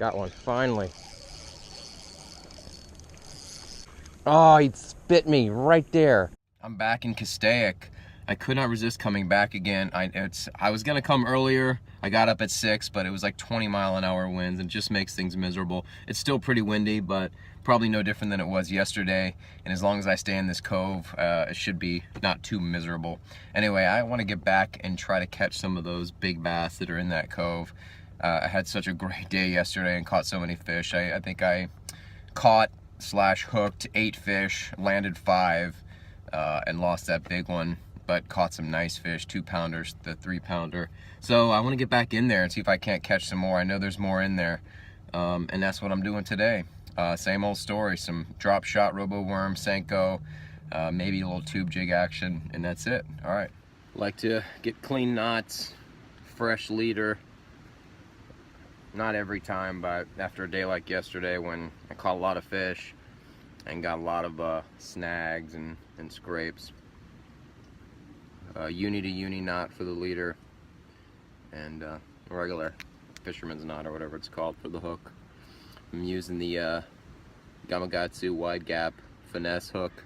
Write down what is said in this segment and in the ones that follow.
Got one, finally. Oh, he spit me right there. I'm back in Castaic. I could not resist coming back again. I was gonna come earlier. I got up at 6, but it was like 20-mile-an-hour winds and just makes things miserable. It's still pretty windy, but probably no different than it was yesterday. And as long as I stay in this cove, it should be not too miserable. Anyway, I want to get back and try to catch some of those big bass that are in that cove. I had such a great day yesterday and caught so many fish. I think I caught/hooked 8 fish, landed 5, and lost that big one, but caught some nice fish, 2-pounders, the 3-pounder. So I want to get back in there and see if I can't catch some more. I know there's more in there, and that's what I'm doing today. Same old story, some drop shot, robo worm, Senko, maybe a little tube jig action, and that's it. All right. Like to get clean knots, fresh leader. Not every time, but after a day like yesterday when I caught a lot of fish and got a lot of snags and scrapes. Uni to uni knot for the leader, and a regular fisherman's knot or whatever it's called for the hook. I'm using the Gamakatsu wide gap finesse hook.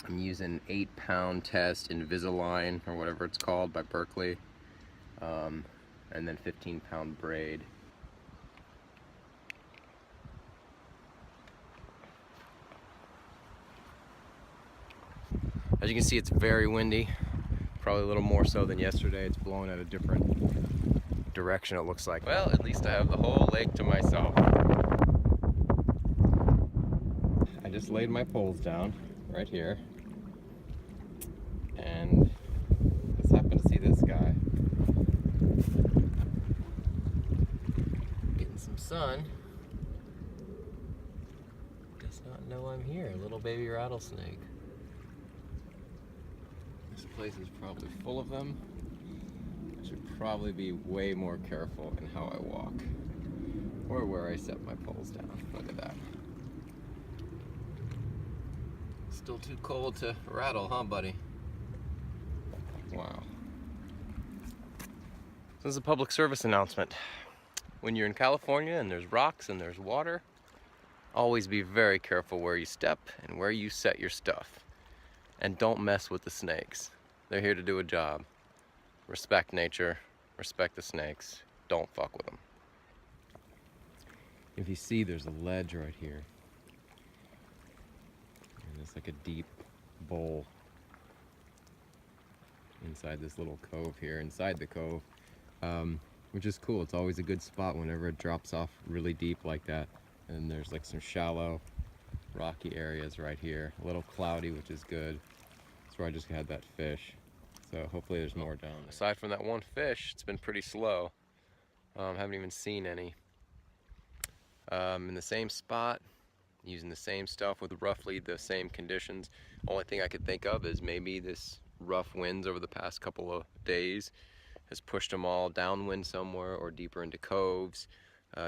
I'm using 8-pound test Invisalign or whatever it's called by Berkeley, and then 15-pound braid. As you can see, it's very windy, probably a little more so than yesterday. It's blowing at a different direction, it looks like. Well, at least I have the whole lake to myself. I just laid my poles down right here, and just happened to see this guy getting some sun. Does not know I'm here, little baby rattlesnake. This place is probably full of them. I should probably be way more careful in how I walk or where I set my poles down. Look at that. Still too cold to rattle, huh, buddy? Wow. This is a public service announcement. When you're in California and there's rocks and there's water, always be very careful where you step and where you set your stuff. And don't mess with the snakes. They're here to do a job. Respect nature, respect the snakes. Don't fuck with them. If you see, there's a ledge right here. And it's like a deep bowl inside this little cove here, inside the cove, which is cool. It's always a good spot whenever it drops off really deep like that. And there's like some shallow, rocky areas right here. A little cloudy, which is good. That's where I just had that fish. So hopefully there's more down there. Aside from that one fish, it's been pretty slow. Haven't even seen any. In the same spot, using the same stuff with roughly the same conditions. Only thing I could think of is maybe this rough winds over the past couple of days has pushed them all downwind somewhere or deeper into coves,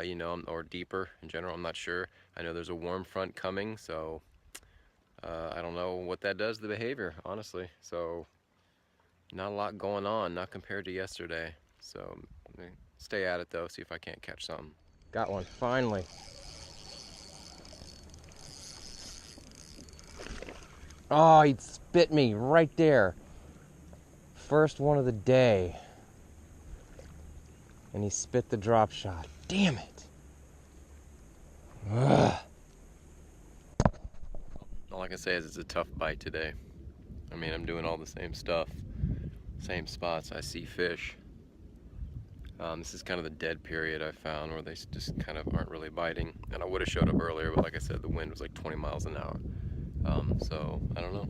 you know, or deeper in general. I'm not sure. I know there's a warm front coming, so I don't know what that does to the behavior, honestly. So not a lot going on, not compared to yesterday. So stay at it though, see if I can't catch something. Got one, finally. Oh, he spit me right there. First one of the day. And he spit the drop shot. Damn it. Ugh. All I can say is it's a tough bite today. I mean, I'm doing all the same stuff, same spots. I see fish. This is kind of the dead period I found where they just kind of aren't really biting. And I would have showed up earlier, but like I said, the wind was like 20 miles an hour. So I don't know.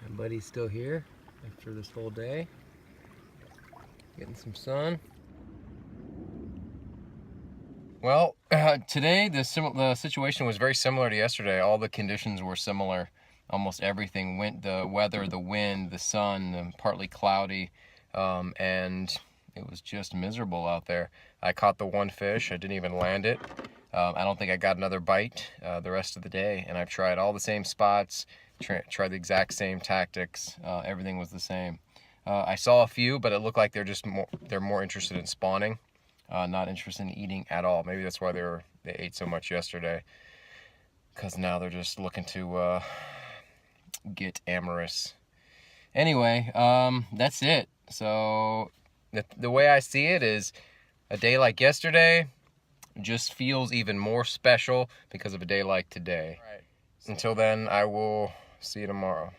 My buddy's still here after this whole day, getting some sun. Well, today the situation was very similar to yesterday. All the conditions were similar. Almost everything went, the weather, the wind, the sun, partly cloudy, and it was just miserable out there. I caught the one fish. I didn't even land it. I don't think I got another bite the rest of the day, and I've tried all the same spots, tried the exact same tactics. Everything was the same. I saw a few, but it looked like they're more interested in spawning. not interested in eating at all. Maybe that's why they ate so much yesterday, because now they're just looking to get amorous. Anyway, that's it. So the way I see it is, a day like yesterday just feels even more special because of a day like today. Right. Until then, I will see you tomorrow.